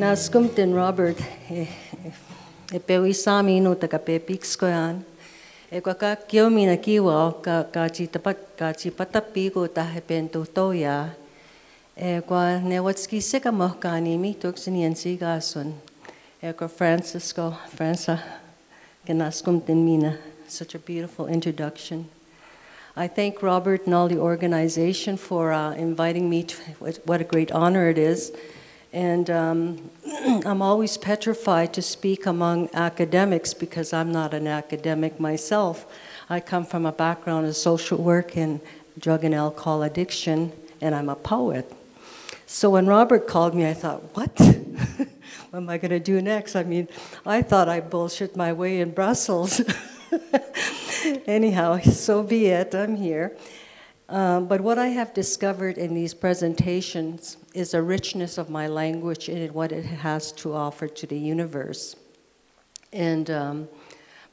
Kinaskumtin Robert, pewisami no takapepix ko yan. Kwa kakyo minakiwa kachi patapigo tahepento toya. Kwa newatski sika mohkani mi tuksinian sigasun. Kwa Francisco, kinaskumtin mina. Such a beautiful introduction. I thank Robert and all the organization for inviting me. What a great honor it is. And I'm always petrified to speak among academics because I'm not an academic myself. I come from a background of social work and drug and alcohol addiction, and I'm a poet. So when Robert called me, I thought, what? What am I going to do next? I mean, I thought I bullshit my way in Brussels. Anyhow, so be it, I'm here. But what I have discovered in these presentations is a richness of my language and what it has to offer to the universe. And,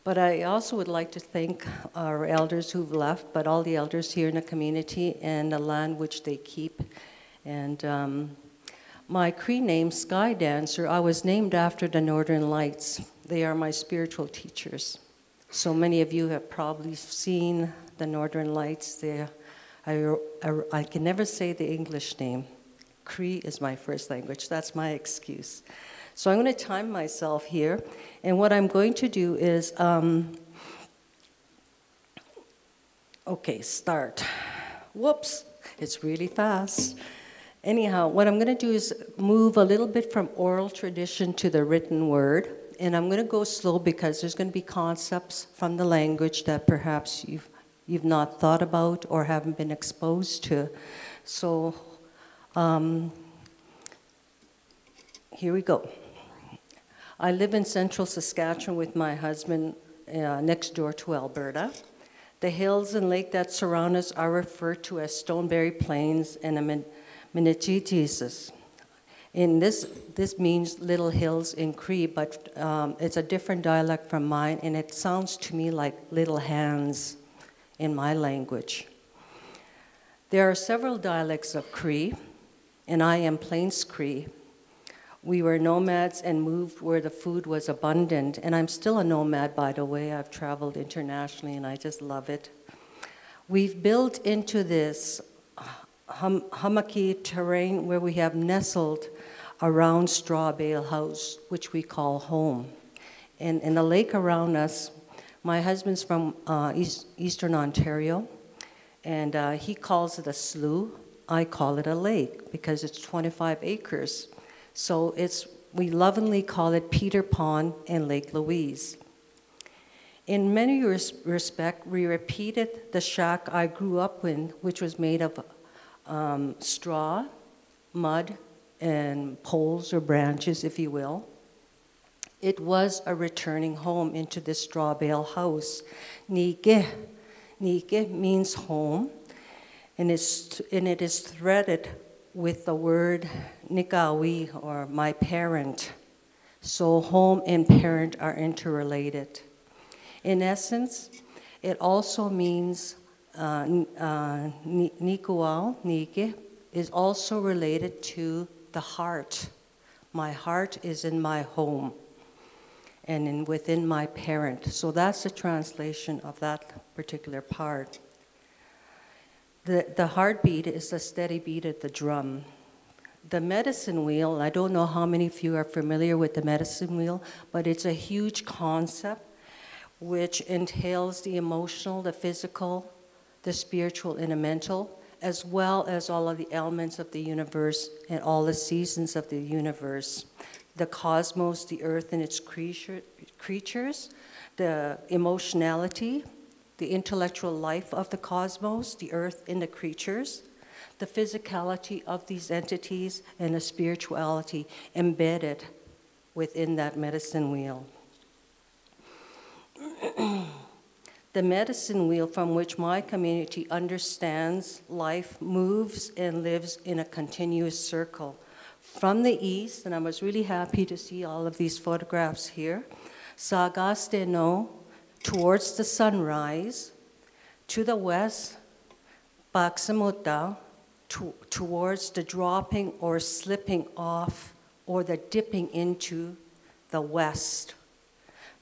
but I also would like to thank our elders who've left, but all the elders here in the community and the land which they keep. And my Cree name, Sky Dancer, I was named after the Northern Lights. They are my spiritual teachers. So many of you have probably seen the Northern Lights. I can never say the English name. Cree is my first language. That's my excuse. So I'm going to time myself here. And what I'm going to do is, okay, start. Whoops, it's really fast. Anyhow, what I'm going to do is move a little bit from oral tradition to the written word. And I'm going to go slow because there's going to be concepts from the language that perhaps you've not thought about or haven't been exposed to. So here we go. I live in central Saskatchewan with my husband next door to Alberta. The hills and lake that surround us are referred to as Stoneberry Plains and the Minichichisis. And this means little hills in Cree, but it's a different dialect from mine, and it sounds to me like little hands in my language. There are several dialects of Cree, and I am Plains Cree. We were nomads and moved where the food was abundant, and I'm still a nomad, by the way. I've traveled internationally, and I just love it. We've built into this hummocky terrain where we have nestled around straw bale house, which we call home. And in the lake around us, my husband's from Eastern Ontario, and he calls it a slough. I call it a lake because it's 25 acres. So we lovingly call it Peter Pond and Lake Louise. In many respects, we repeated the shack I grew up in, which was made of straw, mud, and poles or branches, if you will. It was a returning home into this straw bale house. Nike. Nike means home, and it is threaded with the word nikawi, or my parent. So home and parent are interrelated. In essence, it also means nikuao, nike, is also related to the heart. My heart is in my home and within my parent. So that's the translation of that particular part. The heartbeat is the steady beat of the drum. The medicine wheel, I don't know how many of you are familiar with the medicine wheel, but it's a huge concept which entails the emotional, the physical, the spiritual, and the mental, as well as all of the elements of the universe and all the seasons of the universe. The cosmos, the earth and its creatures, the emotionality, the intellectual life of the cosmos, the earth and the creatures, the physicality of these entities, and the spirituality embedded within that medicine wheel. The medicine wheel from which my community understands life moves and lives in a continuous circle. From the east, and I was really happy to see all of these photographs here, Sagasteno, towards the sunrise, to the west, Baksamuta, towards the dropping or slipping off or the dipping into the west.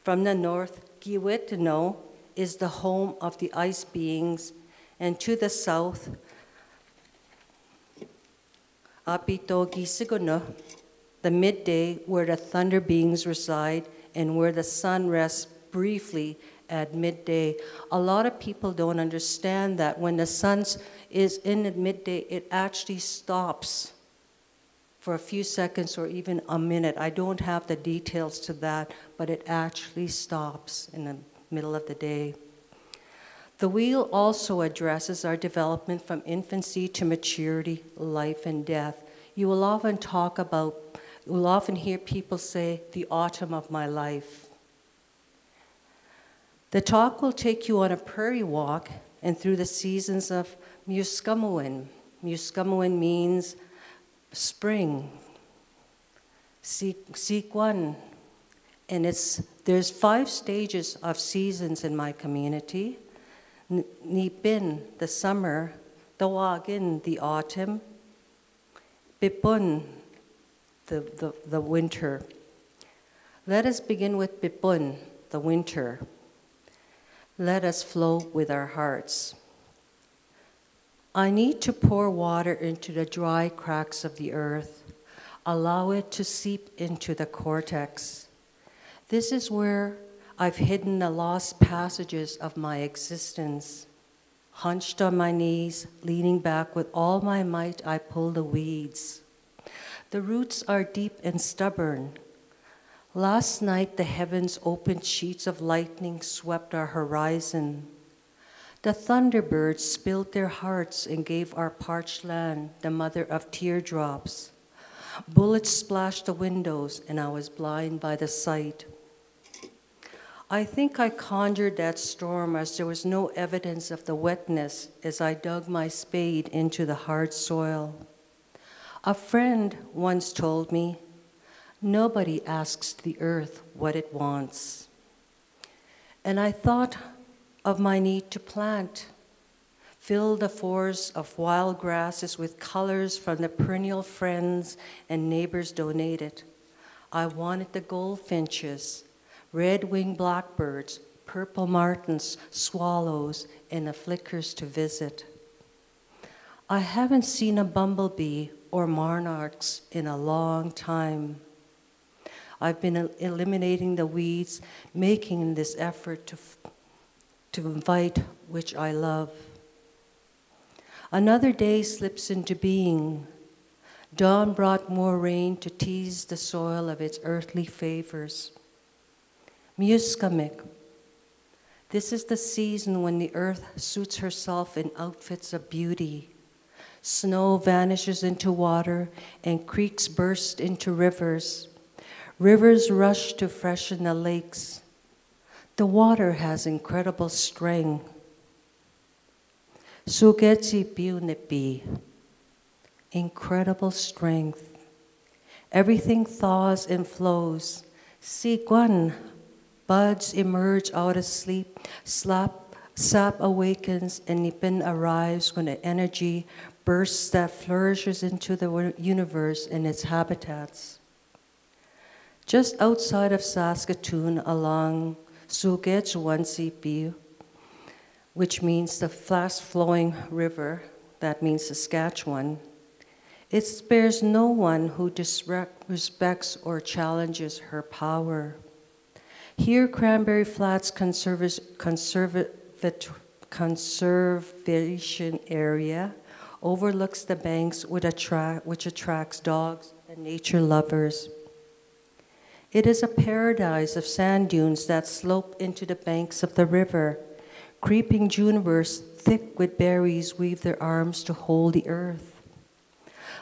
From the north, Giwetino is the home of the ice beings, and to the south, Apito-Gisigono, the midday where the thunder beings reside and where the sun rests briefly at midday. A lot of people don't understand that when the sun is in at midday, it actually stops for a few seconds or even a minute. I don't have the details to that, but it actually stops in the middle of the day. The wheel also addresses our development from infancy to maturity, life and death. You will often hear people say, the autumn of my life. The talk will take you on a prairie walk and through the seasons of Muskamuin. Muskamuin means spring, Sikwan. And there's 5 stages of seasons in my community. Nipin, the summer, Tawagin, the autumn, Pipun, the winter. Let us begin with Pipun, the winter. Let us flow with our hearts. I need to pour water into the dry cracks of the earth. Allow it to seep into the cortex. This is where I've hidden the lost passages of my existence. Hunched on my knees, leaning back with all my might, I pull the weeds. The roots are deep and stubborn. Last night, the heavens opened, sheets of lightning swept our horizon. The thunderbirds spilled their hearts and gave our parched land the mother of teardrops. Bullets splashed the windows, and I was blind by the sight. I think I conjured that storm as there was no evidence of the wetness as I dug my spade into the hard soil. A friend once told me, nobody asks the earth what it wants. And I thought of my need to plant, fill the forests of wild grasses with colors from the perennial friends and neighbors donated. I wanted the goldfinches, red-winged blackbirds, purple martins, swallows, and the flickers to visit. I haven't seen a bumblebee or monarchs in a long time. I've been eliminating the weeds, making this effort to invite which I love. Another day slips into being. Dawn brought more rain to tease the soil of its earthly favors. Muskamik. This is the season when the earth suits herself in outfits of beauty. Snow vanishes into water and creeks burst into rivers. Rivers rush to freshen the lakes. The water has incredible strength. Sugetsi piunepi. Incredible strength. Everything thaws and flows. Sikwan. Buds emerge out of sleep, sap awakens, and Nipin arrives when an energy bursts that flourishes into the universe and its habitats. Just outside of Saskatoon, along Sugetsuwansipi, which means the fast-flowing river, that means Saskatchewan, it spares no one who disrespects or challenges her power. Here, Cranberry Flats Conservation Area overlooks the banks which attracts dogs and nature lovers. It is a paradise of sand dunes that slope into the banks of the river. Creeping junipers thick with berries weave their arms to hold the earth.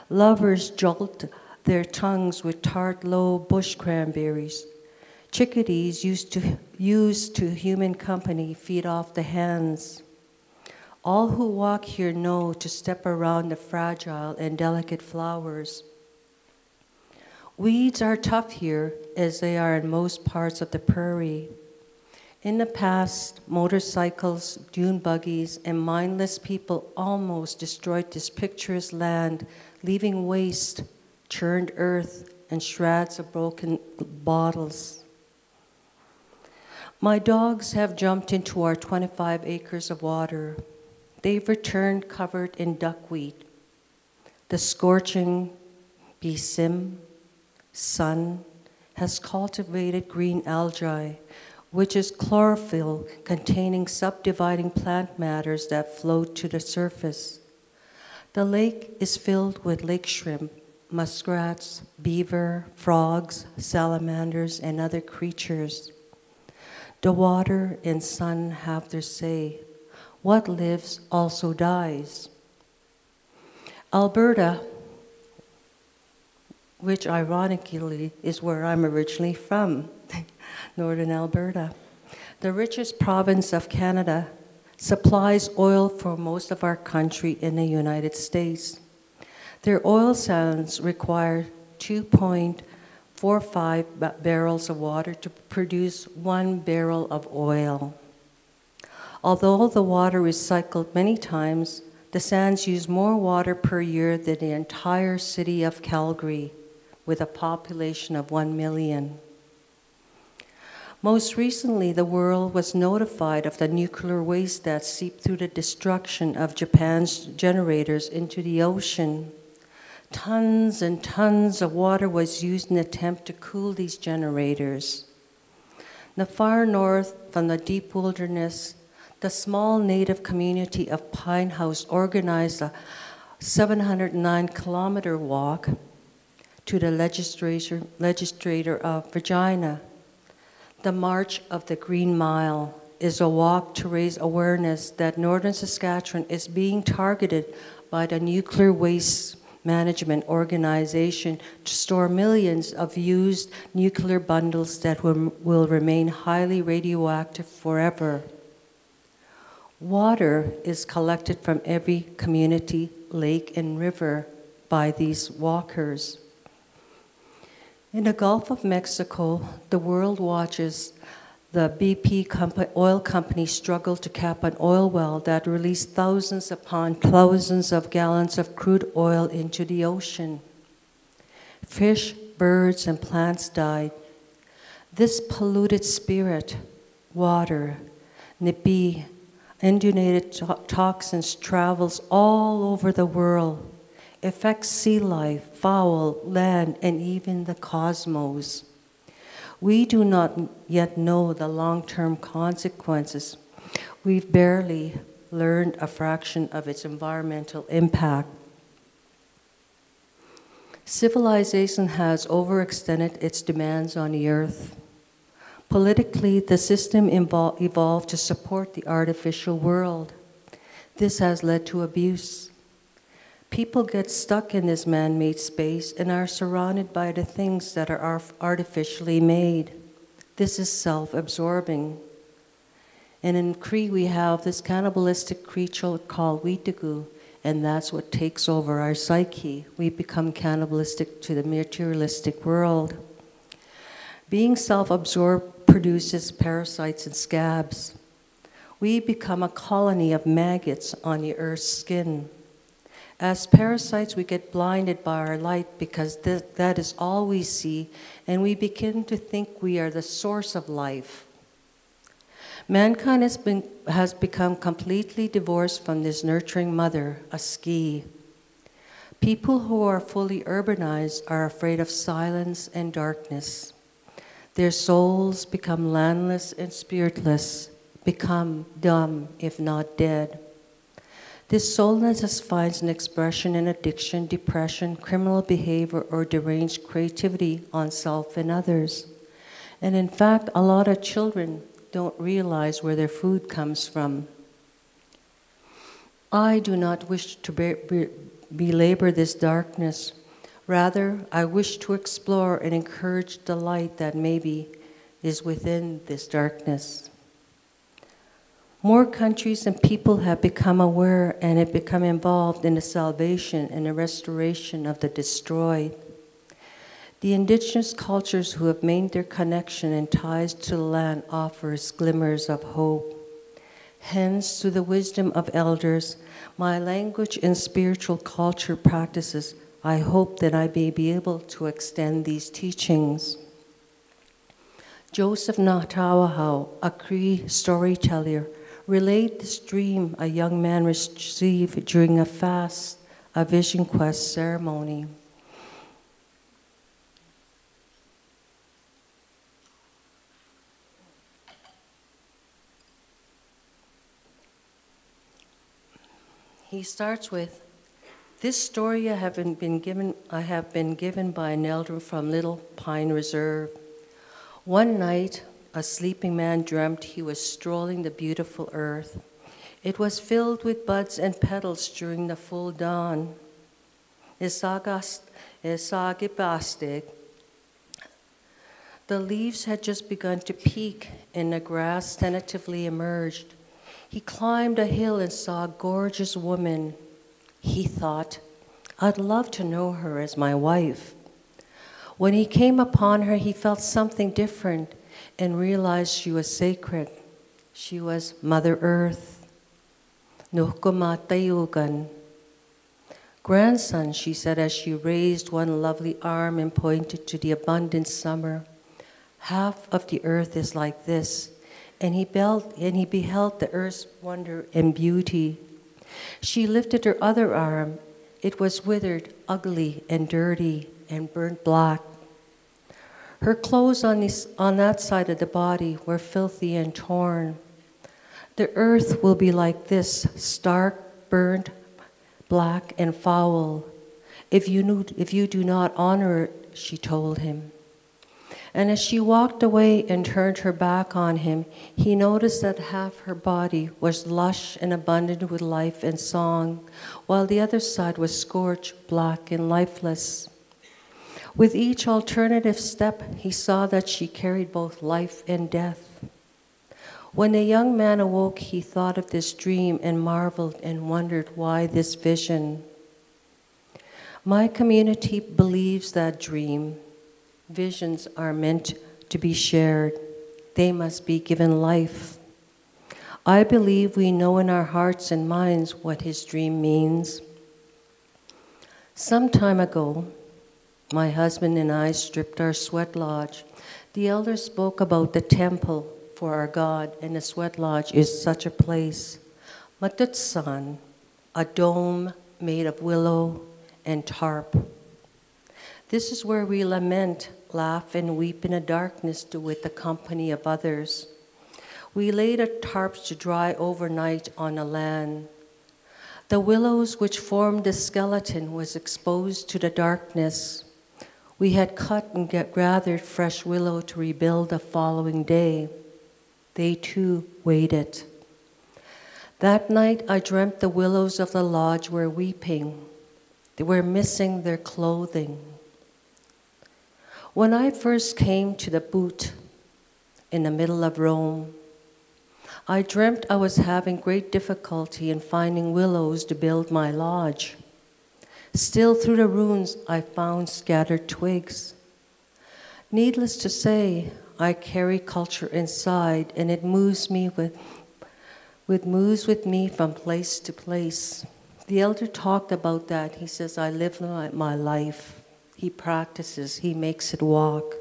Lovers jolt their tongues with tart, low bush cranberries. Chickadees used to human company feed off the hands. All who walk here know to step around the fragile and delicate flowers. Weeds are tough here, as they are in most parts of the prairie. In the past, motorcycles, dune buggies, and mindless people almost destroyed this picturesque land, leaving waste, churned earth, and shreds of broken bottles. My dogs have jumped into our 25 acres of water. They've returned covered in duckweed. The scorching besim sun has cultivated green algae, which is chlorophyll containing subdividing plant matters that float to the surface. The lake is filled with lake shrimp, muskrats, beaver, frogs, salamanders, and other creatures. The water and sun have their say. What lives also dies. Alberta, which ironically is where I'm originally from, northern Alberta, the richest province of Canada, supplies oil for most of our country in the United States. Their oil sands require 2.45 barrels of water to produce 1 barrel of oil. Although the water is cycled many times, the sands use more water per year than the entire city of Calgary, with a population of 1 million. Most recently, the world was notified of the nuclear waste that seeped through the destruction of Japan's generators into the ocean. Tons and tons of water was used in an attempt to cool these generators. In the far north, from the deep wilderness, the small native community of Pine House organized a 709-kilometer walk to the legislature of Regina. The March of the Green Mile is a walk to raise awareness that northern Saskatchewan is being targeted by the Nuclear Waste Management Organization to store millions of used nuclear bundles that will remain highly radioactive forever. Water is collected from every community, lake, and river by these walkers. In the Gulf of Mexico, the world watches the BP oil company struggle to cap an oil well that released thousands upon thousands of gallons of crude oil into the ocean. Fish, birds, and plants died. This polluted spirit, water, nipi, indunated toxins travels all over the world, affects sea life, fowl, land, and even the cosmos. We do not yet know the long-term consequences. We've barely learned a fraction of its environmental impact. Civilization has overextended its demands on the earth. Politically, the system evolved to support the artificial world. This has led to abuse. People get stuck in this man-made space and are surrounded by the things that are artificially made. This is self-absorbing. And in Cree, we have this cannibalistic creature called Witagu, and that's what takes over our psyche. We become cannibalistic to the materialistic world. Being self-absorbed produces parasites and scabs. We become a colony of maggots on the earth's skin. As parasites, we get blinded by our light because that is all we see, and we begin to think we are the source of life. Mankind has become completely divorced from this nurturing mother, a ski. People who are fully urbanized are afraid of silence and darkness. Their souls become landless and spiritless, become dumb, if not dead. This soullessness finds an expression in addiction, depression, criminal behavior, or deranged creativity on self and others. And in fact, a lot of children don't realize where their food comes from. I do not wish to belabor this darkness. Rather, I wish to explore and encourage the light that maybe is within this darkness. More countries and people have become aware and have become involved in the salvation and the restoration of the destroyed. The indigenous cultures who have made their connection and ties to the land offers glimmers of hope. Hence, through the wisdom of elders, my language and spiritual culture practices I hope that I may be able to extend these teachings. Joseph Natawahau, a Cree storyteller, relayed this dream a young man received during a fast, a vision quest ceremony. He starts with, "This story I have been given by an elder from Little Pine Reserve. One night, a sleeping man dreamt he was strolling the beautiful earth. It was filled with buds and petals during the full dawn. The leaves had just begun to peak and the grass tentatively emerged. He climbed a hill and saw a gorgeous woman. He thought, I'd love to know her as my wife. When he came upon her, he felt something different and realized she was sacred. She was Mother Earth. Nuhkumatayugan. Grandson, she said as she raised one lovely arm and pointed to the abundant summer. Half of the earth is like this, and he beheld the earth's wonder and beauty. She lifted her other arm. It was withered, ugly, and dirty, and burnt black. Her clothes on that side of the body were filthy and torn. The earth will be like this, stark, burnt, black, and foul, if you do not honor it, she told him. And as she walked away and turned her back on him, he noticed that half her body was lush and abundant with life and song, while the other side was scorched, black, and lifeless. With each alternative step, he saw that she carried both life and death. When the young man awoke, he thought of this dream and marveled and wondered why this vision. My community believes that dream. Visions are meant to be shared. They must be given life. I believe we know in our hearts and minds what his dream means. Some time ago, my husband and I stripped our sweat lodge. The elders spoke about the temple for our God, and the sweat lodge is such a place. Matutsan, a dome made of willow and tarp. This is where we lament, laugh, and weep in the darkness with the company of others. We laid our tarps to dry overnight on the land. The willows which formed the skeleton was exposed to the darkness. We had cut and gathered fresh willow to rebuild the following day. They too waited. That night I dreamt the willows of the lodge were weeping. They were missing their clothing. When I first came to the boot in the middle of Rome, I dreamt I was having great difficulty in finding willows to build my lodge. Still through the ruins I found scattered twigs. Needless to say, I carry culture inside, and it moves with me from place to place. The elder talked about that. He says, I live my life. He practices, he makes it walk.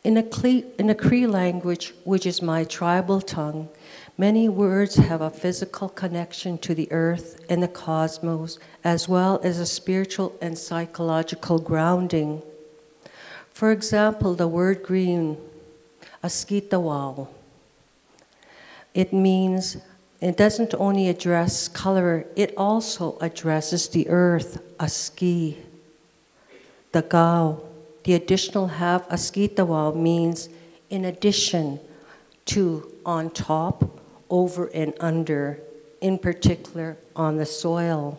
In the Cree language, which is my tribal tongue, many words have a physical connection to the earth and the cosmos, as well as a spiritual and psychological grounding. For example, the word green, askitawao. It doesn't only address color, it also addresses the earth, aski. The gao, the additional half askitawao means in addition to, on top, over and under, in particular on the soil.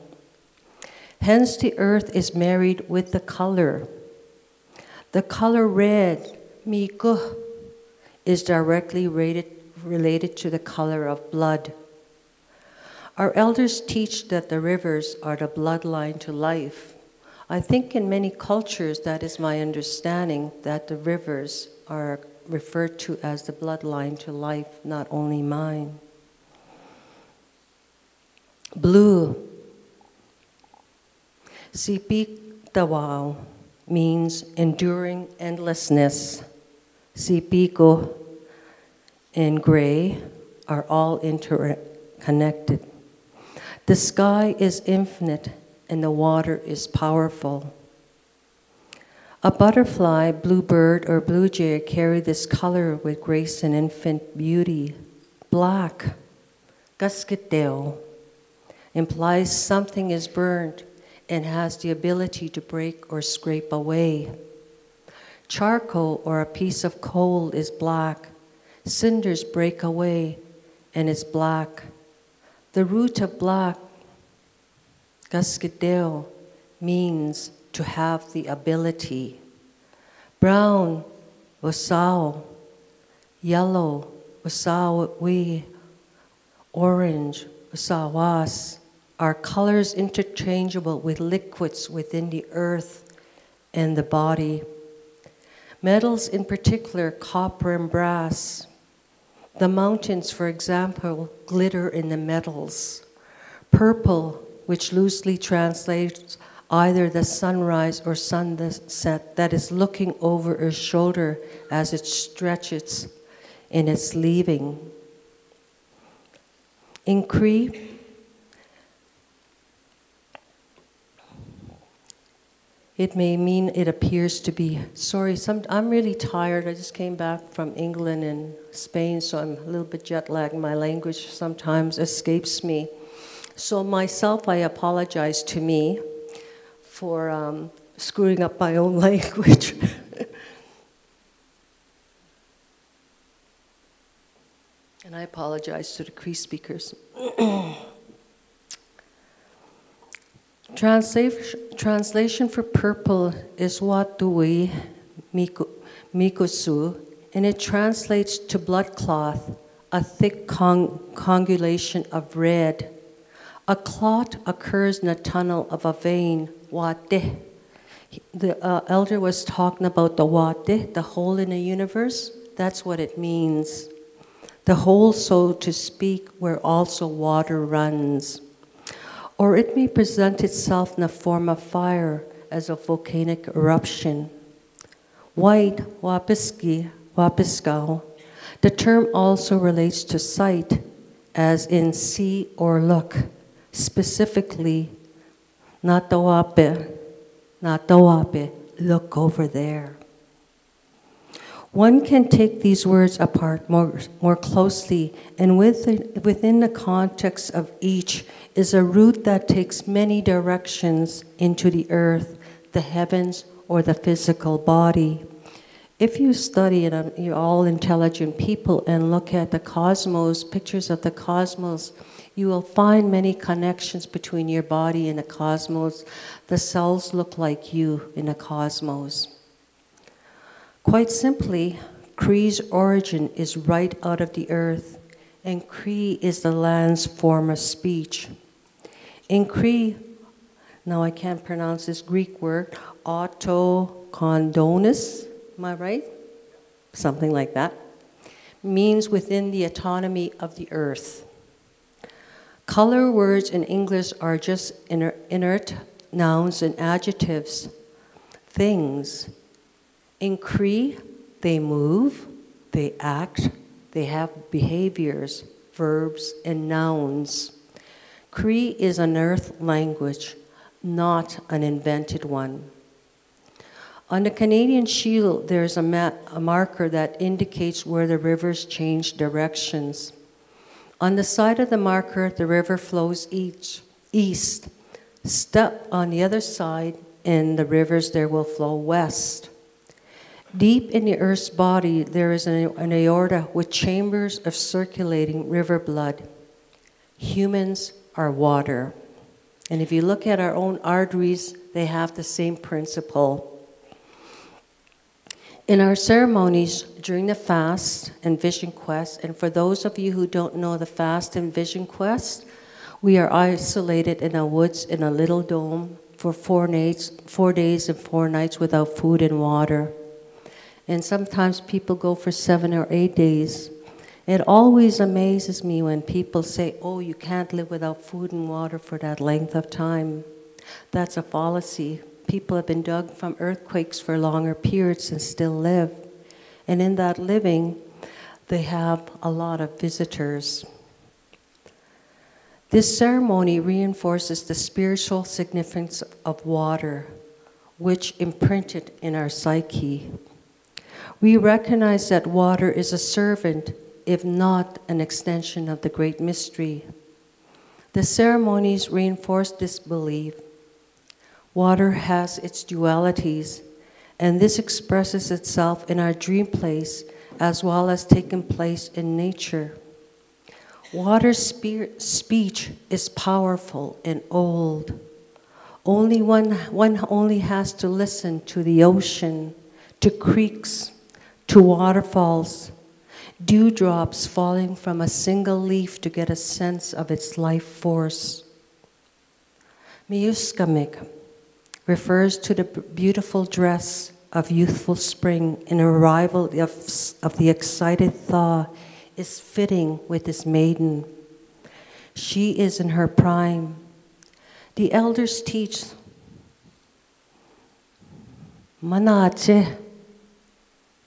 Hence the earth is married with the color. The color red, miku, is directly related to the color of blood. Our elders teach that the rivers are the bloodline to life. I think in many cultures that is my understanding, that the rivers are referred to as the bloodline to life, not only mine. Blue. Sipik Tawao means enduring endlessness. Sipiko and gray are all interconnected. The sky is infinite and the water is powerful. A butterfly, bluebird, or blue jay carry this color with grace and infant beauty. Black, gasketeo, implies something is burned and has the ability to break or scrape away. Charcoal or a piece of coal is black. Cinders break away and is black. The root of black, gasketeo, means to have the ability. Brown, wasao. Yellow, wasawi. Orange, wasawas, are colors interchangeable with liquids within the earth and the body. Metals in particular, copper and brass. The mountains, for example, glitter in the metals. Purple, which loosely translates either the sunrise or sunset that is looking over her shoulder as it stretches in its leaving. In Cree, it may mean it appears to be. Sorry, I'm really tired. I just came back from England and Spain, so I'm a little bit jet lagged. My language sometimes escapes me. So myself, I apologize to me for screwing up my own language. And I apologize to the Cree speakers. Translation for purple is Watui Mikusu, and it translates to blood cloth, a thick coagulation of red. A clot occurs in a tunnel of a vein, Wate. The elder was talking about the Wate, the hole in the universe. That's what it means. The hole, so to speak, where also water runs. Or it may present itself in the form of fire as a volcanic eruption. White, wapiski, wapiskau. The term also relates to sight, as in see or look. Specifically, natawape, look over there. One can take these words apart more closely, and within the context of each is a root that takes many directions into the earth, the heavens, or the physical body. If you study, and you're all intelligent people, and look at the cosmos, pictures of the cosmos, you will find many connections between your body and the cosmos. The cells look like you in the cosmos. Quite simply, Cree's origin is right out of the earth, and Cree is the land's form of speech. In Cree, now I can't pronounce this Greek word, autokondonis, am I right? Something like that, means within the autonomy of the earth. Color words in English are just inert nouns and adjectives, things. In Cree, they move, they act, they have behaviors, verbs, and nouns. Cree is an earth language, not an invented one. On the Canadian Shield, there's a marker that indicates where the rivers change directions. On the side of the marker, the river flows east. Step on the other side, and the rivers there will flow west. Deep in the Earth's body, there is an aorta with chambers of circulating river blood. Humans are water. And if you look at our own arteries, they have the same principle. In our ceremonies during the fast and vision quest, and for those of you who don't know the fast and vision quest, we are isolated in the woods in a little dome for 4 days and 4 nights without food and water. And sometimes people go for 7 or 8 days. It always amazes me when people say, oh, you can't live without food and water for that length of time. That's a fallacy. People have been dug from earthquakes for longer periods and still live. And in that living, they have a lot of visitors. This ceremony reinforces the spiritual significance of water, which imprinted in our psyche. We recognize that water is a servant, if not an extension of the great mystery. The ceremonies reinforce this belief. Water has its dualities, and this expresses itself in our dream place as well as taking place in nature. Water's speech is powerful and old. One only has to listen to the ocean, to creeks, to waterfalls, dewdrops falling from a single leaf to get a sense of its life force. Miuskamik refers to the beautiful dress of youthful spring, and arrival of the excited thaw is fitting with this maiden. She is in her prime. The elders teach, Manache,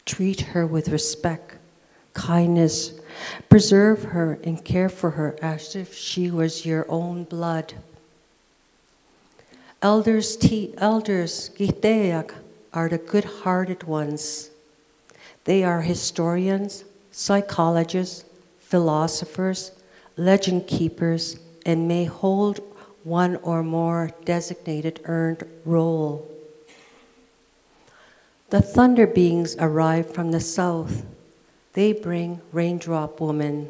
treat her with respect, kindness, preserve her and care for her as if she was your own blood. Elders, Giteak, are the good-hearted ones. They are historians, psychologists, philosophers, legend keepers, and may hold one or more designated earned role. The thunder beings arrive from the south. They bring raindrop woman,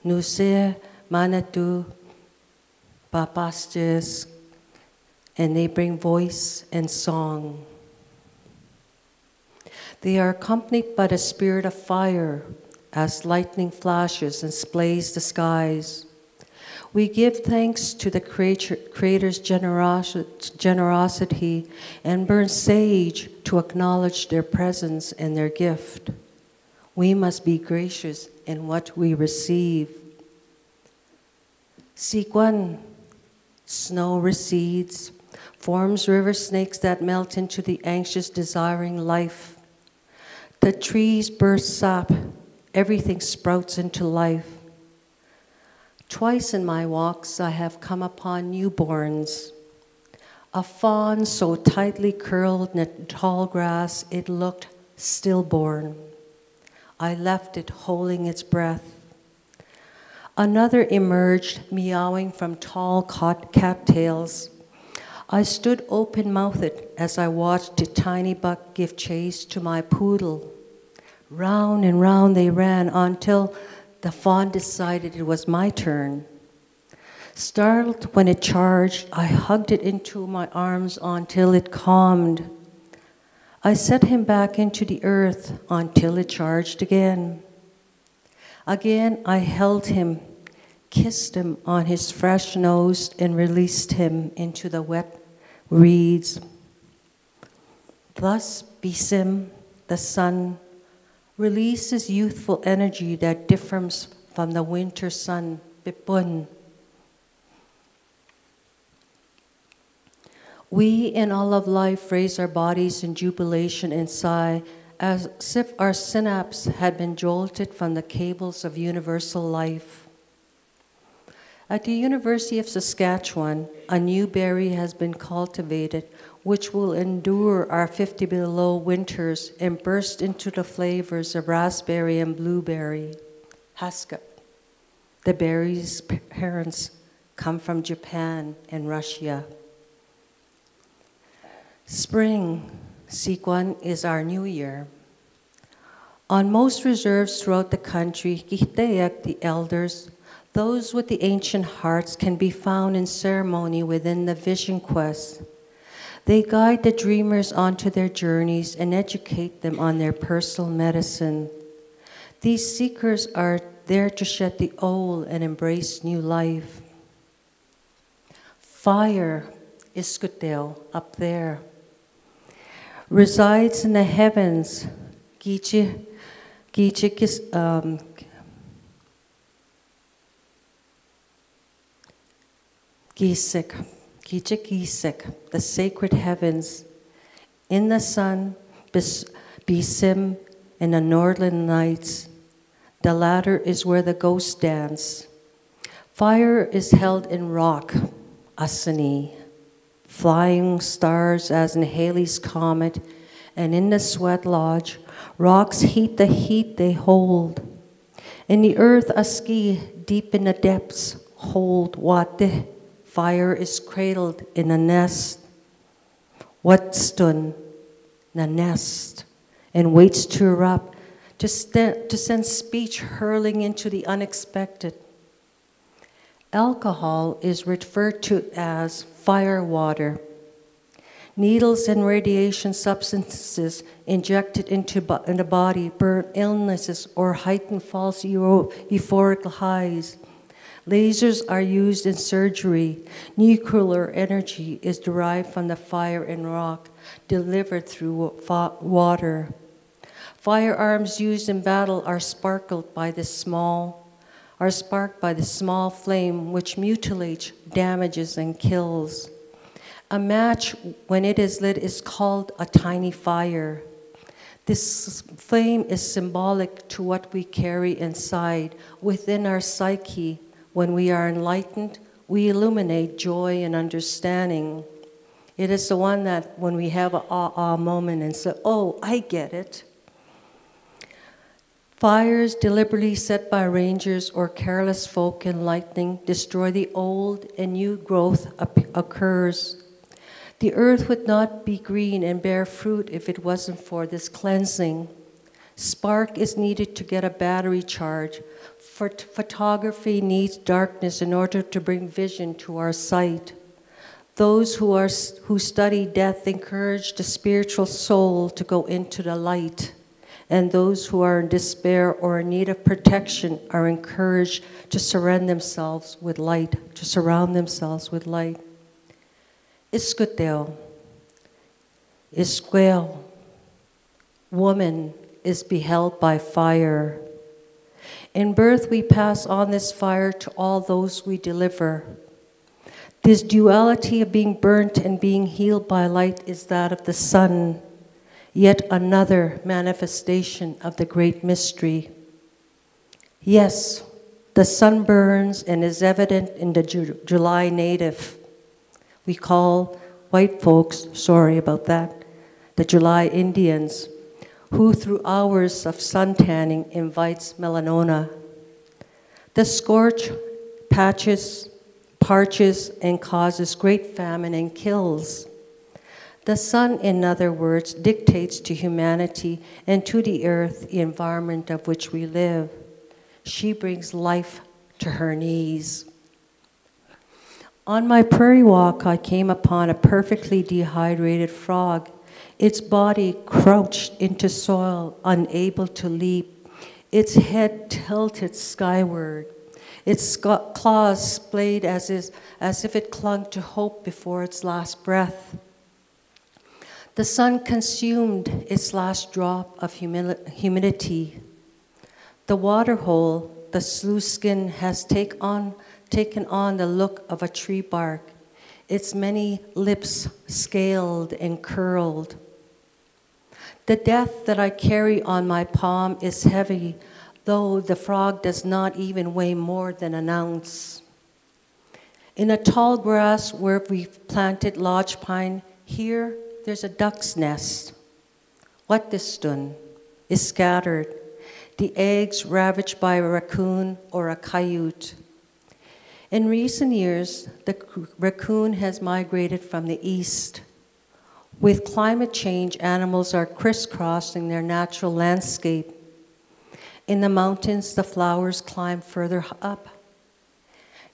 Nuse, Manatu, Papastis, and they bring voice and song. They are accompanied by the spirit of fire as lightning flashes and splays the skies. We give thanks to the Creator's generosity and burn sage to acknowledge their presence and their gift. We must be gracious in what we receive. Sikwan, snow recedes, forms river snakes that melt into the anxious desiring life. The trees burst sap, everything sprouts into life. Twice in my walks I have come upon newborns. A fawn so tightly curled in the tall grass it looked stillborn. I left it holding its breath. Another emerged, meowing from tall cattails. I stood open-mouthed as I watched the tiny buck give chase to my poodle. Round and round they ran until the fawn decided it was my turn. Startled when it charged, I hugged it into my arms until it calmed. I set him back into the earth until it charged again. Again, I held him, kissed him on his fresh nose, and released him into the wet reeds. Thus, Bisim, the sun, releases youthful energy that differs from the winter sun, Bipun. We in all of life raise our bodies in jubilation and sigh as if our synapses had been jolted from the cables of universal life. At the University of Saskatchewan, a new berry has been cultivated which will endure our 50 below winters and burst into the flavors of raspberry and blueberry, Haskap. The berry's parents come from Japan and Russia. Spring, Sikwan, is our new year. On most reserves throughout the country, Gihtayak, the elders, those with the ancient hearts, can be found in ceremony within the vision quest. They guide the dreamers onto their journeys and educate them on their personal medicine. These seekers are there to shed the old and embrace new life. Fire, Iskuteo, up there, resides in the heavens. Gisik, Kichikisek, the sacred heavens. In the sun, Bisim, in the northern nights. The latter is where the ghosts dance. Fire is held in rock, Asani. Flying stars as in Halley's Comet, and in the sweat lodge, rocks heat the heat they hold. In the earth, Aski, deep in the depths, hold Wate. Fire is cradled in a nest. Watstun, the nest, and waits to erupt, to send speech hurling into the unexpected. Alcohol is referred to as fire water. Needles and radiation substances injected into the body burn illnesses or heighten false euphoric highs. Lasers are used in surgery. Nuclear energy is derived from the fire in rock, delivered through water. Firearms used in battle are sparked by the small flame which mutilates, damages, and kills. A match, when it is lit, is called a tiny fire. This flame is symbolic to what we carry inside, within our psyche. When we are enlightened, we illuminate joy and understanding. It is the one that when we have an ah moment and say, oh, I get it. Fires deliberately set by rangers or careless folk in lightning destroy the old, and new growth occurs. The earth would not be green and bear fruit if it wasn't for this cleansing. Spark is needed to get a battery charge. Photography needs darkness in order to bring vision to our sight. Those who study death encourage the spiritual soul to go into the light. And those who are in despair or in need of protection are encouraged to surround themselves with light, Iskuteo, Isquel, woman is beheld by fire. In birth we pass on this fire to all those we deliver. This duality of being burnt and being healed by light is that of the sun, yet another manifestation of the great mystery. Yes, the sun burns and is evident in the July native. We call white folks, sorry about that, the July Indians, who through hours of sun tanning invites melanoma. The scorch parches and causes great famine and kills. The sun, in other words, dictates to humanity and to the earth the environment of which we live. She brings life to her knees. On my prairie walk, I came upon a perfectly dehydrated frog, its body crouched into soil, unable to leap, its head tilted skyward, its claws splayed as if it clung to hope before its last breath. The sun consumed its last drop of humidity. The waterhole, the sluice skin, has taken on the look of a tree bark, its many lips scaled and curled. The death that I carry on my palm is heavy, though the frog does not even weigh more than an ounce. In a tall grass where we've planted lodge pine, here there's a duck's nest. Wattistun is scattered, the eggs ravaged by a raccoon or a coyote. In recent years, the raccoon has migrated from the east. With climate change, animals are crisscrossing their natural landscape. In the mountains, the flowers climb further up.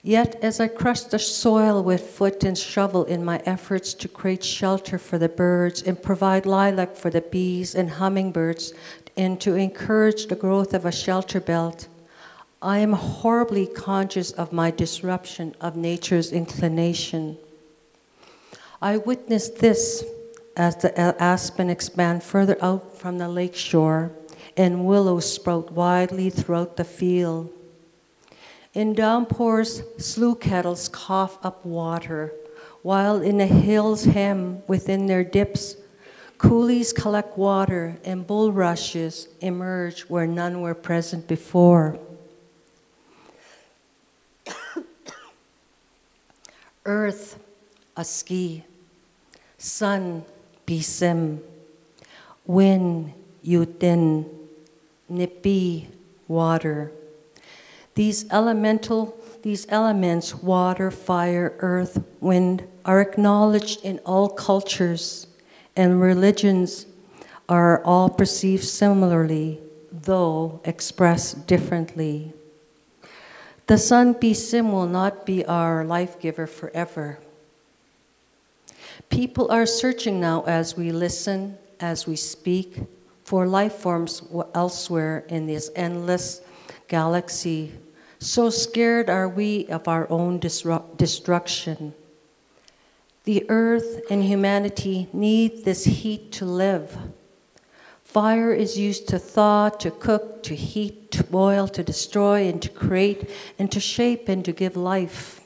Yet, as I crush the soil with foot and shovel in my efforts to create shelter for the birds and provide lilac for the bees and hummingbirds and to encourage the growth of a shelter belt, I am horribly conscious of my disruption of nature's inclination. I witnessed this as the aspen expand further out from the lake shore and willows sprout widely throughout the field. In downpours, slough kettles cough up water. while in the hills hem within their dips, coolies collect water and bulrushes emerge where none were present before. Earth, aski, sun, bisim, wind, yutin, nipi, water. These elements, water, fire, earth, wind, are acknowledged in all cultures, and religions are all perceived similarly, though expressed differently. The sun bisim will not be our life giver forever. People are searching now as we listen, as we speak, for life forms elsewhere in this endless galaxy. So scared are we of our own destruction. The earth and humanity need this heat to live. Fire is used to thaw, to cook, to heat, to boil, to destroy, and to create, and to shape, and to give life.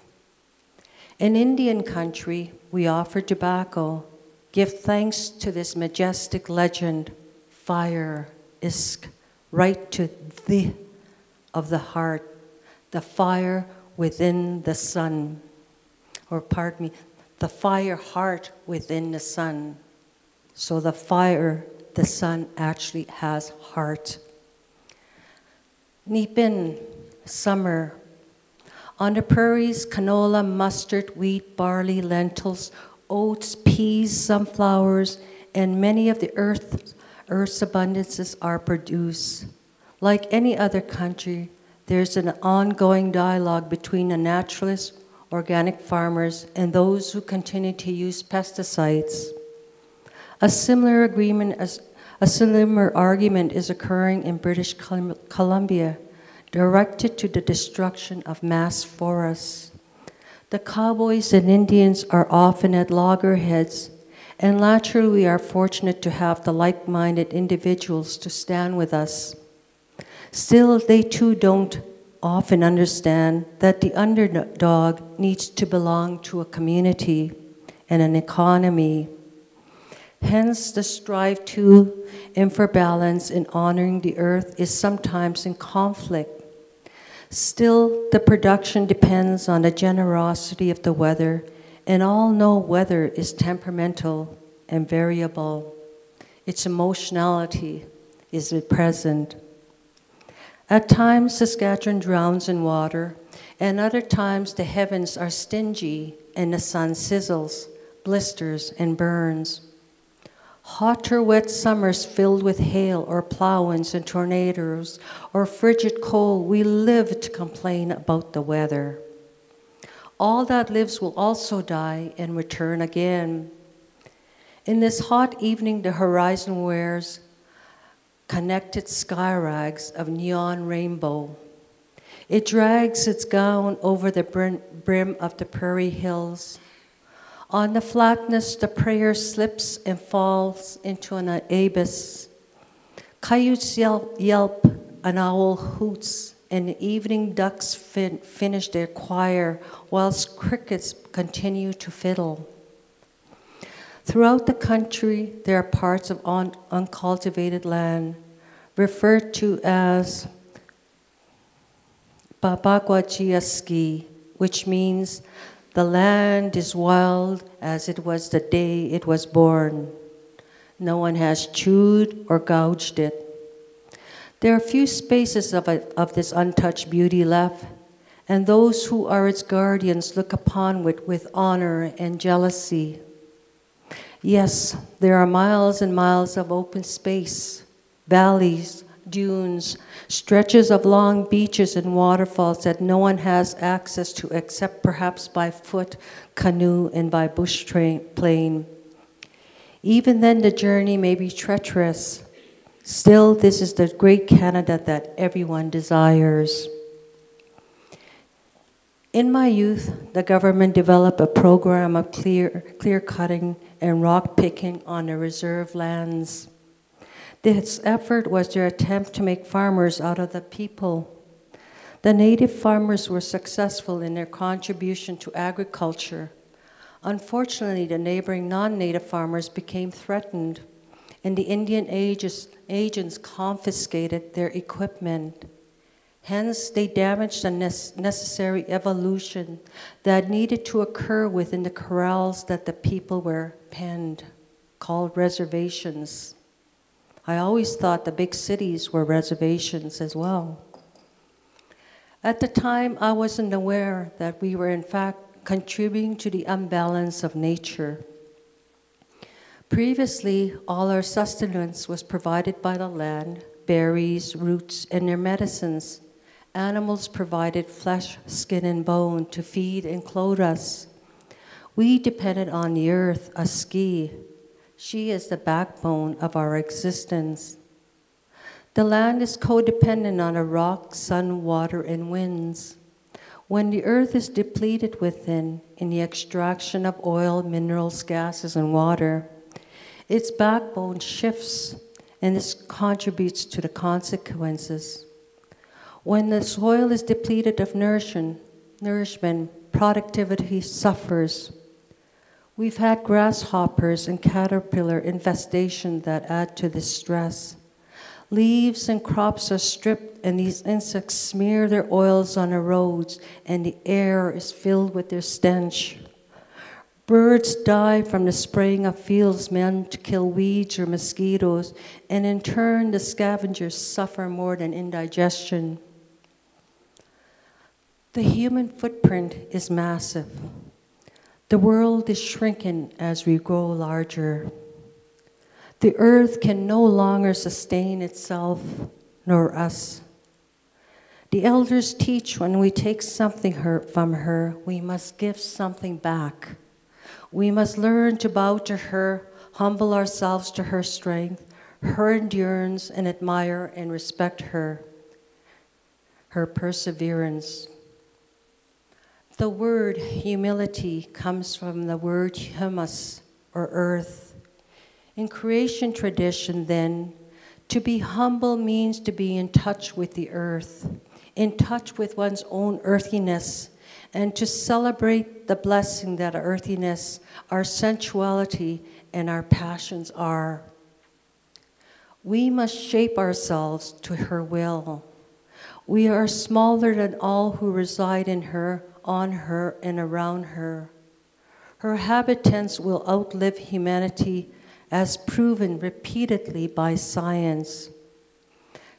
In Indian country, we offer tobacco, give thanks to this majestic legend, fire, isk, right to the of the heart, the fire within the sun, or pardon me, the fire heart within the sun. So the fire, the sun actually has heart. Nipin, summer. On the prairies, canola, mustard, wheat, barley, lentils, oats, peas, sunflowers, and many of the earth's abundances are produced. Like any other country, there's an ongoing dialogue between the naturalists, organic farmers, and those who continue to use pesticides. A similar argument is occurring in British Columbia, directed to the destruction of mass forests. The cowboys and Indians are often at loggerheads, and naturally we are fortunate to have the like-minded individuals to stand with us. Still, they too don't often understand that the underdog needs to belong to a community and an economy. Hence, the strive to and for balance in honoring the earth is sometimes in conflict. Still, the production depends on the generosity of the weather, and all know weather is temperamental and variable. Its emotionality is present. At times, Saskatchewan drowns in water, and other times the heavens are stingy and the sun sizzles, blisters, and burns. Hot or wet summers filled with hail or plow winds and tornadoes, or frigid cold, we live to complain about the weather. All that lives will also die and return again. In this hot evening, the horizon wears connected skyrags of neon rainbow. It drags its gown over the brim of the prairie hills. On the flatness, the prayer slips and falls into an abyss. Coyotes yelp, an owl hoots, and the evening ducks finish their choir, whilst crickets continue to fiddle. Throughout the country, there are parts of uncultivated land, referred to as Babagwajiaski, which means the land is wild as it was the day it was born. No one has chewed or gouged it. There are few spaces of this untouched beauty left, and those who are its guardians look upon it with honor and jealousy. Yes, there are miles and miles of open space, valleys, dunes, stretches of long beaches and waterfalls that no one has access to except perhaps by foot, canoe, and by bush plane. Even then, the journey may be treacherous. Still, this is the great Canada that everyone desires. In my youth, the government developed a program of clear cutting and rock picking on the reserve lands. This effort was their attempt to make farmers out of the people. The native farmers were successful in their contribution to agriculture. Unfortunately, the neighboring non-native farmers became threatened, and the Indian agents confiscated their equipment. Hence, they damaged the necessary evolution that needed to occur within the corrals that the people were penned, called reservations. I always thought the big cities were reservations as well. At the time, I wasn't aware that we were in fact contributing to the imbalance of nature. Previously, all our sustenance was provided by the land, berries, roots, and their medicines. Animals provided flesh, skin, and bone to feed and clothe us. We depended on the earth, a ski. She is the backbone of our existence. The land is codependent on a rock, sun, water, and winds. When the earth is depleted within, in the extraction of oil, minerals, gases, and water, its backbone shifts, and this contributes to the consequences. When the soil is depleted of nourishment, productivity suffers. We've had grasshoppers and caterpillar infestation that add to this stress. Leaves and crops are stripped, and these insects smear their oils on the roads, and the air is filled with their stench. Birds die from the spraying of fields meant to kill weeds or mosquitoes, and in turn, the scavengers suffer more than indigestion. The human footprint is massive. The world is shrinking as we grow larger. The earth can no longer sustain itself, nor us. The elders teach when we take something from her, we must give something back. We must learn to bow to her, humble ourselves to her strength, her endurance, and admire and respect her perseverance. The word humility comes from the word humus, or earth. In creation tradition, then, to be humble means to be in touch with the earth, in touch with one's own earthiness, and to celebrate the blessing that our earthiness, our sensuality, and our passions are. We must shape ourselves to her will. We are smaller than all who reside in her, on her, and around her. Her habitants will outlive humanity, as proven repeatedly by science.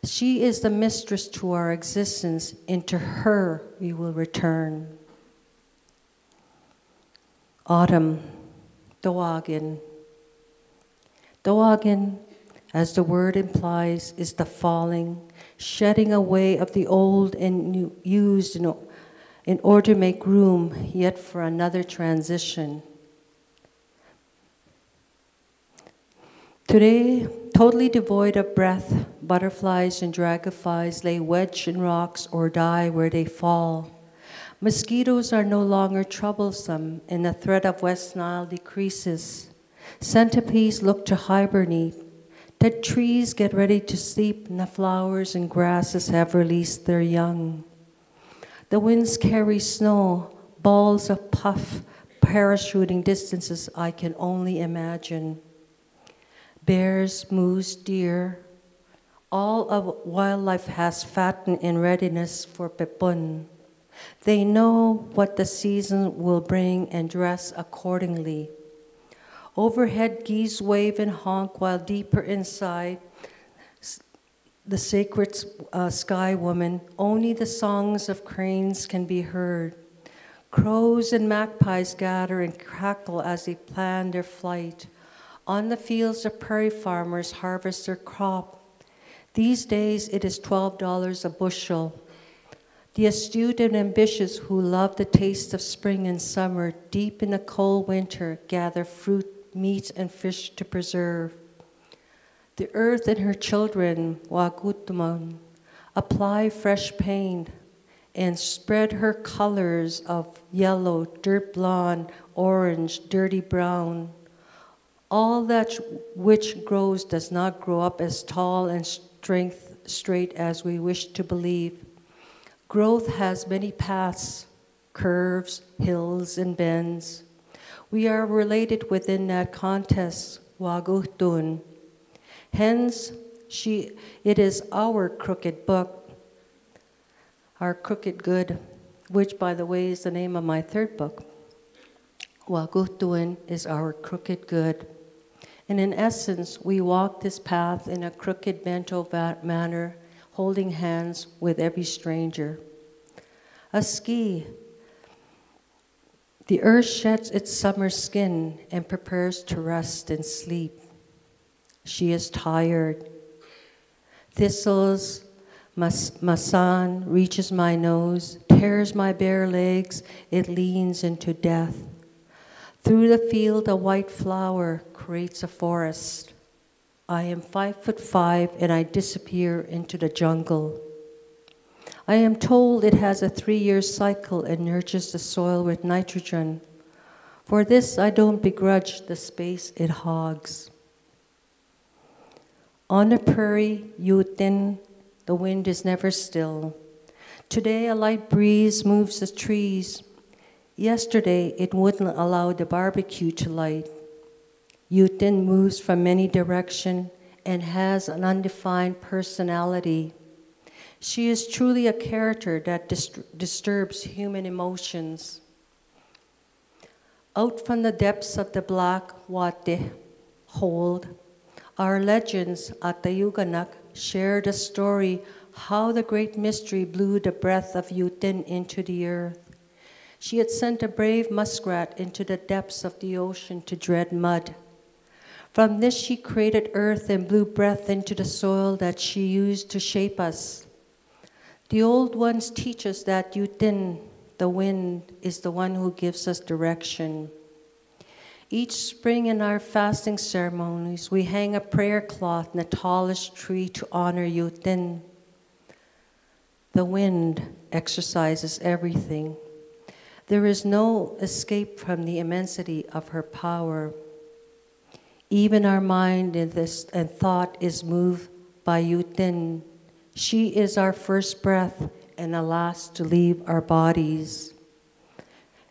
She is the mistress to our existence. Into her we will return. Autumn, Doagin. Doagin, as the word implies, is the falling, shedding away of the old and used in order to make room yet for another transition. Today, totally devoid of breath, butterflies and dragonflies lay wedged in rocks or die where they fall. Mosquitoes are no longer troublesome, and the threat of West Nile decreases. Centipedes look to hibernate. The trees get ready to sleep, and the flowers and grasses have released their young. The winds carry snow, balls of puff, parachuting distances I can only imagine. Bears, moose, deer, all of wildlife has fattened in readiness for pepun. They know what the season will bring and dress accordingly. Overhead, geese wave and honk, while deeper inside, the sacred sky woman, only the songs of cranes can be heard. Crows and magpies gather and crackle as they plan their flight. On the fields, the prairie farmers harvest their crop. These days, it is $12 a bushel. The astute and ambitious who love the taste of spring and summer, deep in the cold winter, gather fruit, meat, and fish to preserve. The earth and her children, Wagutuman, apply fresh paint and spread her colors of yellow, dirt blonde, orange, dirty brown. All that which grows does not grow up as tall and straight as we wish to believe. Growth has many paths, curves, hills, and bends. We are related within that context, waguhtun. Hence, it is our crooked book, our crooked good, which, by the way, is the name of my third book. Waguhtun is our crooked good. And in essence, we walk this path in a crooked mental manner, holding hands with every stranger. A ski. The earth sheds its summer skin and prepares to rest and sleep. She is tired. Thistles, masan reaches my nose, tears my bare legs, it leans into death. Through the field, a white flower creates a forest. I am 5'5" and I disappear into the jungle. I am told it has a 3-year cycle and nurtures the soil with nitrogen. For this, I don't begrudge the space it hogs. On the prairie, Yutin, the wind is never still. Today, a light breeze moves the trees. Yesterday, it wouldn't allow the barbecue to light. Yutin moves from many directions and has an undefined personality. She is truly a character that disturbs human emotions. Out from the depths of the black wate, hold, our legends at the Yuganak share the story how the great mystery blew the breath of Yutin into the earth. She had sent a brave muskrat into the depths of the ocean to dread mud. From this she created earth and blew breath into the soil that she used to shape us. The old ones teach us that Yutin, the wind, is the one who gives us direction. Each spring in our fasting ceremonies, we hang a prayer cloth in the tallest tree to honor Yutin. The wind exercises everything. There is no escape from the immensity of her power. Even our mind and thought is moved by Yutin. She is our first breath and the last to leave our bodies.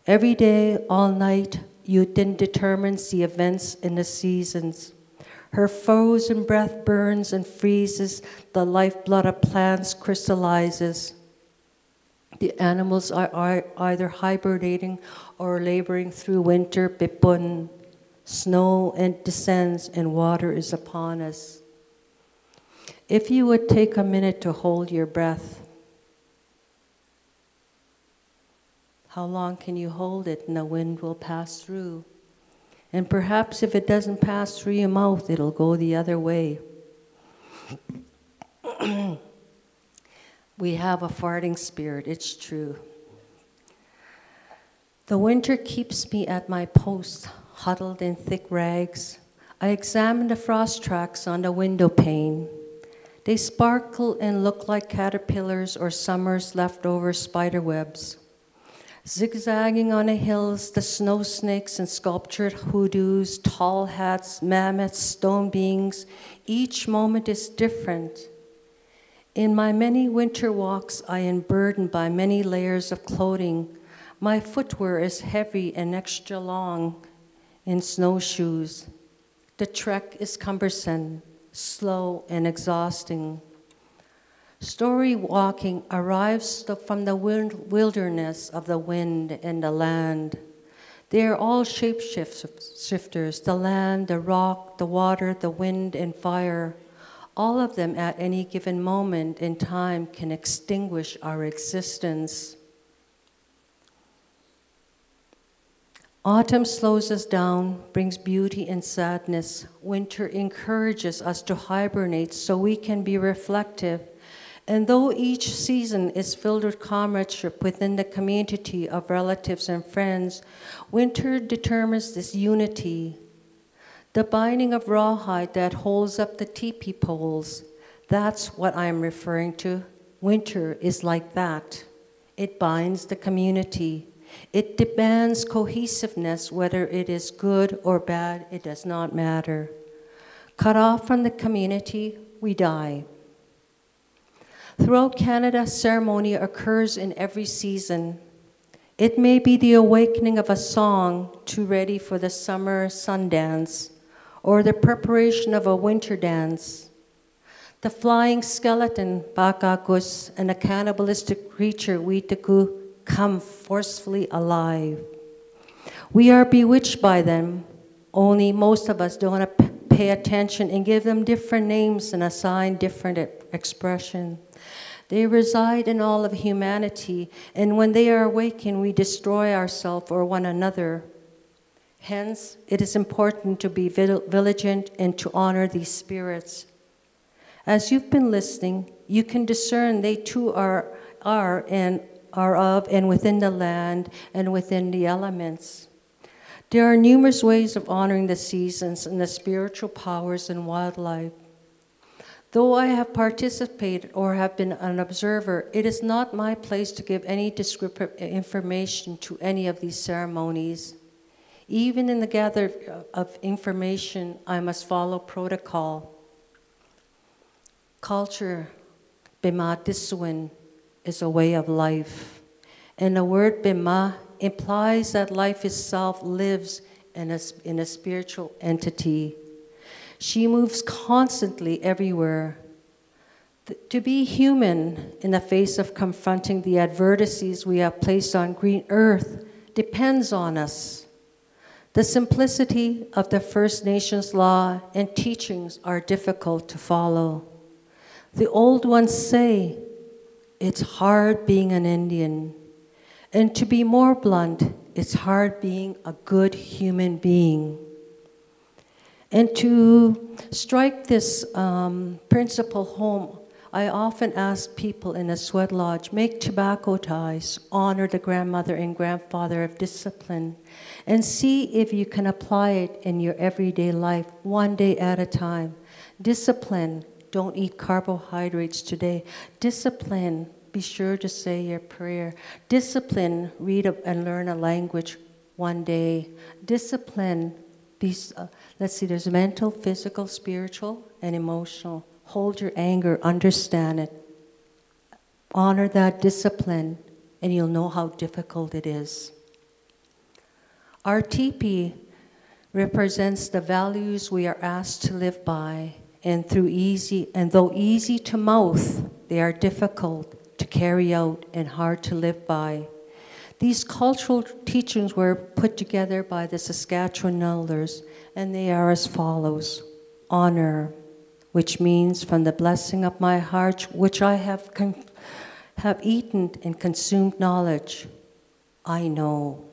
Every day, all night, Yutin determines the events and the seasons. Her frozen breath burns and freezes, the lifeblood of plants crystallizes. The animals are either hibernating or laboring through winter, pipun. Snow and descends and water is upon us. If you would take a minute to hold your breath, how long can you hold it and the wind will pass through? And perhaps if it doesn't pass through your mouth, it'll go the other way. We have a farting spirit, it's true. The winter keeps me at my post, huddled in thick rags. I examine the frost tracks on the window pane. They sparkle and look like caterpillars or summer's leftover spider webs. Zigzagging on the hills, the snow snakes and sculptured hoodoos, tall hats, mammoths, stone beings, each moment is different. In my many winter walks, I am burdened by many layers of clothing. My footwear is heavy and extra long in snowshoes. The trek is cumbersome, slow, and exhausting. Story walking arrives from the wilderness of the wind and the land. They are all shapeshifters, the land, the rock, the water, the wind, and fire. All of them at any given moment in time can extinguish our existence. Autumn slows us down, brings beauty and sadness. Winter encourages us to hibernate so we can be reflective. And though each season is filled with comradeship within the community of relatives and friends, winter determines this unity. The binding of rawhide that holds up the teepee poles, that's what I'm referring to. Winter is like that. It binds the community. It demands cohesiveness, whether it is good or bad, it does not matter. Cut off from the community, we die. Throughout Canada, ceremony occurs in every season. It may be the awakening of a song too ready for the summer sundance, or the preparation of a winter dance. The flying skeleton, Bakakus, and a cannibalistic creature, Witaku, come forcefully alive. We are bewitched by them, only most of us don't want to pay attention and give them different names and assign different expression. They reside in all of humanity, and when they are awakened, we destroy ourselves or one another. Hence, it is important to be vigilant and to honor these spirits. As you've been listening, you can discern they too are of and within the land and within the elements. There are numerous ways of honoring the seasons and the spiritual powers and wildlife. Though I have participated or have been an observer, it is not my place to give any descriptive information to any of these ceremonies. Even in the gather of information, I must follow protocol. Culture, Bima Disuin, is a way of life. And the word Bima implies that life itself lives in a spiritual entity. She moves constantly everywhere. To be human in the face of confronting the adversities we have placed on green earth depends on us. The simplicity of the First Nations law and teachings are difficult to follow. The old ones say, it's hard being an Indian. And to be more blunt, it's hard being a good human being. And to strike this principle home, I often ask people in a sweat lodge, make tobacco ties, honor the grandmother and grandfather of discipline, and see if you can apply it in your everyday life, one day at a time. Discipline, don't eat carbohydrates today. Discipline, be sure to say your prayer. Discipline, read and learn a language one day. Discipline, let's see, there's mental, physical, spiritual, and emotional. Hold your anger, understand it. Honor that discipline, and you'll know how difficult it is. Our teepee represents the values we are asked to live by, and though easy to mouth, they are difficult to carry out and hard to live by. These cultural teachings were put together by the Saskatchewan elders, and they are as follows. Honor, which means from the blessing of my heart, which I have eaten and consumed knowledge, I know.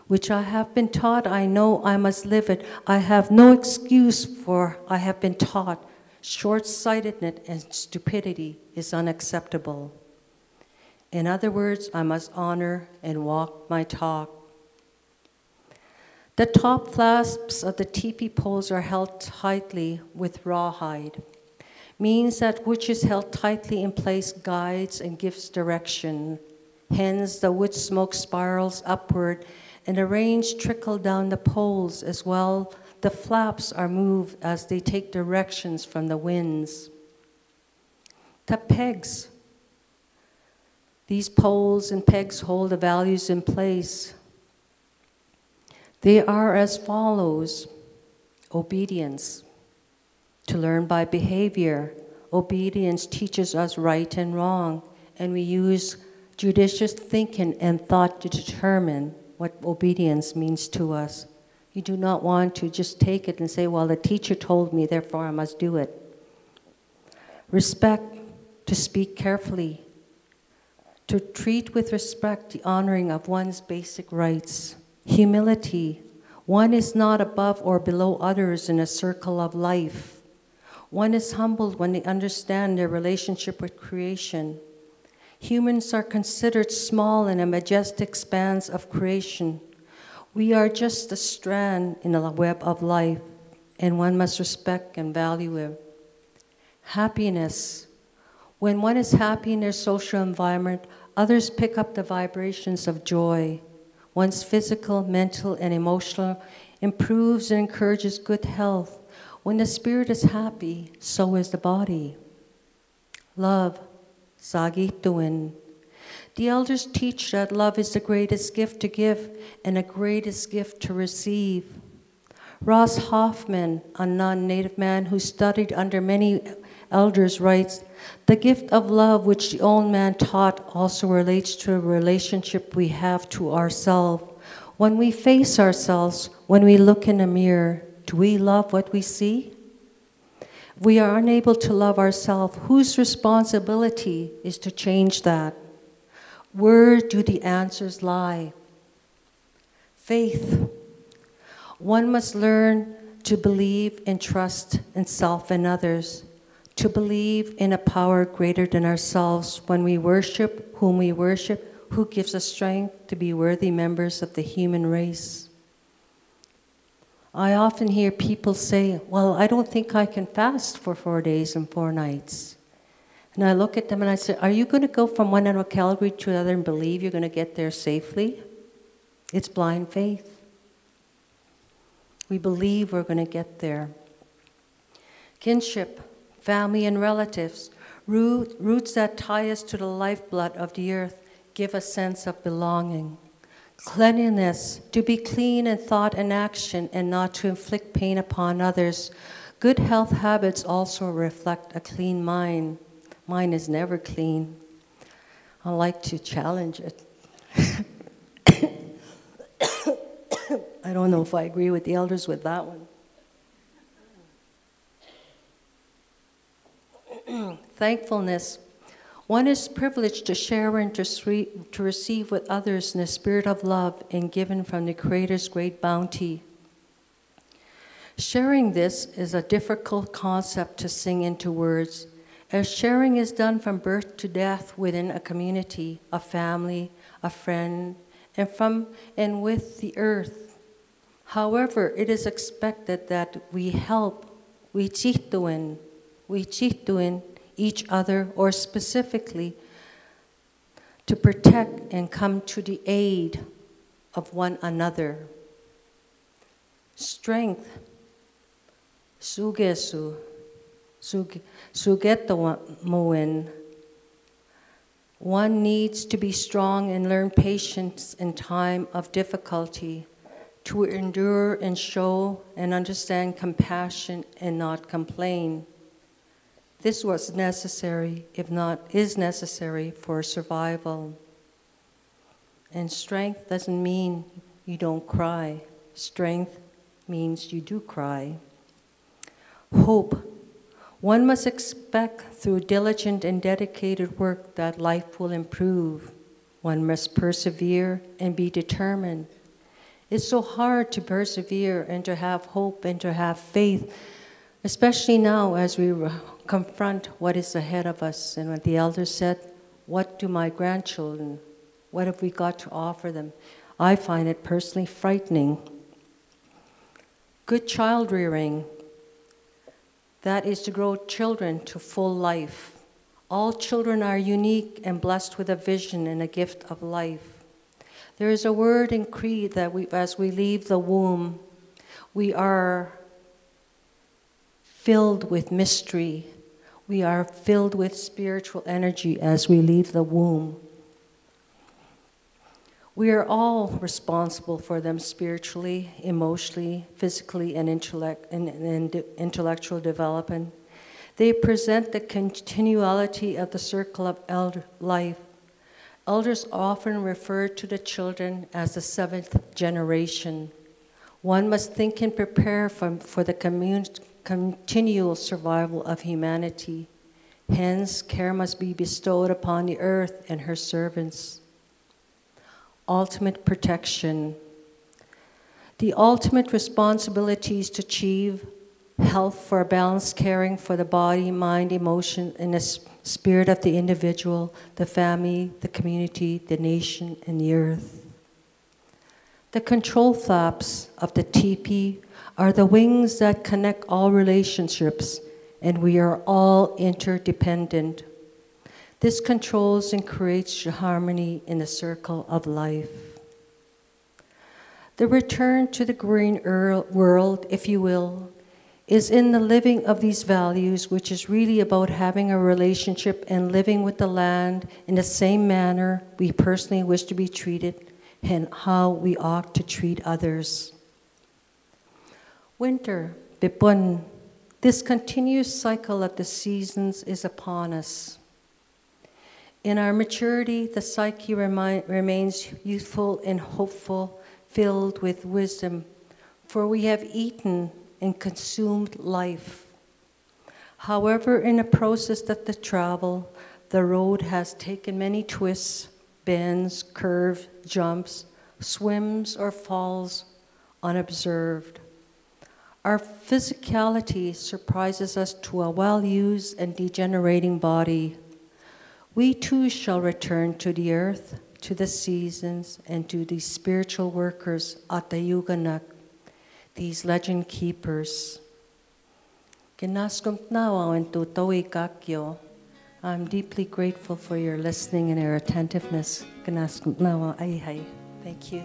Which I have been taught, I know I must live it. I have no excuse for I have been taught. Short-sightedness and stupidity is unacceptable. In other words, I must honor and walk my talk. The top flasps of the teepee poles are held tightly with rawhide. Means that which is held tightly in place guides and gives direction. Hence, the wood smoke spirals upward and the rains trickle down the poles as well. The flaps are moved as they take directions from the winds. The pegs. These poles and pegs hold the values in place. They are as follows. Obedience. To learn by behavior. Obedience teaches us right and wrong, and we use judicious thinking and thought to determine what obedience means to us. You do not want to just take it and say, well, the teacher told me, therefore I must do it. Respect, to speak carefully. To treat with respect the honoring of one's basic rights. Humility. One is not above or below others in a circle of life. One is humbled when they understand their relationship with creation. Humans are considered small in a majestic expanse of creation. We are just a strand in a web of life, and one must respect and value it. Happiness. When one is happy in their social environment, others pick up the vibrations of joy. One's physical, mental, and emotional improves and encourages good health. When the spirit is happy, so is the body. Love. Sagituin. The elders teach that love is the greatest gift to give and the greatest gift to receive. Ross Hoffman, a non-native man who studied under many elders, writes, "The gift of love which the old man taught also relates to a relationship we have to ourselves. When we face ourselves, when we look in a mirror, do we love what we see? If we are unable to love ourselves, whose responsibility is to change that? Where do the answers lie? Faith. One must learn to believe and trust in self and others, to believe in a power greater than ourselves when we worship whom we worship, who gives us strength to be worthy members of the human race." I often hear people say, "Well, I don't think I can fast for 4 days and 4 nights." And I look at them and I say, "Are you going to go from one end of Calgary to the other and believe you're going to get there safely?" It's blind faith. We believe we're going to get there. Kinship, family and relatives, roots that tie us to the lifeblood of the earth, give a sense of belonging. Cleanliness, to be clean in thought and action and not to inflict pain upon others. Good health habits also reflect a clean mind. Mine is never clean. I like to challenge it. I don't know if I agree with the elders with that one. Thankfulness. One is privileged to share and to receive with others in the spirit of love and given from the Creator's great bounty. Sharing this is a difficult concept to sing into words, as sharing is done from birth to death within a community, a family, a friend, and with the earth. However, it is expected that we help, we chituin each other, or specifically to protect and come to the aid of one another. Strength, sugetuin. One needs to be strong and learn patience in time of difficulty, to endure and show and understand compassion and not complain. This was necessary, if not is necessary, for survival. And strength doesn't mean you don't cry. Strength means you do cry. Hope. One must expect through diligent and dedicated work that life will improve. One must persevere and be determined. It's so hard to persevere and to have hope and to have faith, especially now as we confront what is ahead of us. And when the elders said, "What do my grandchildren, what have we got to offer them?" I find it personally frightening. Good child rearing, that is to grow children to full life. All children are unique and blessed with a vision and a gift of life. There is a word in Creed that as we leave the womb, we are filled with mystery. We are filled with spiritual energy as we leave the womb. We are all responsible for them spiritually, emotionally, physically, and intellectual development. They present the continuality of the circle of elder life. Elders often refer to the children as the 7th generation. One must think and prepare for the continual survival of humanity. Hence, care must be bestowed upon the earth and her servants. Ultimate protection. The ultimate responsibility is to achieve health for a balanced caring for the body, mind, emotion, and the spirit of the individual, the family, the community, the nation, and the earth. The control flaps of the teepee are the wings that connect all relationships, and we are all interdependent. This controls and creates harmony in the circle of life. The return to the green world, if you will, is in the living of these values, which is really about having a relationship and living with the land in the same manner we personally wish to be treated and how we ought to treat others. Winter, Bipun, this continuous cycle of the seasons is upon us. In our maturity, the psyche remains youthful and hopeful, filled with wisdom, for we have eaten and consumed life. However, in the process of the travel, the road has taken many twists, bends, curves, jumps, swims, or falls unobserved. Our physicality surprises us to a well-used and degenerating body. We too shall return to the earth, to the seasons, and to these spiritual workers at the Yuganak, these legend keepers. I'm deeply grateful for your listening and your attentiveness. Thank you.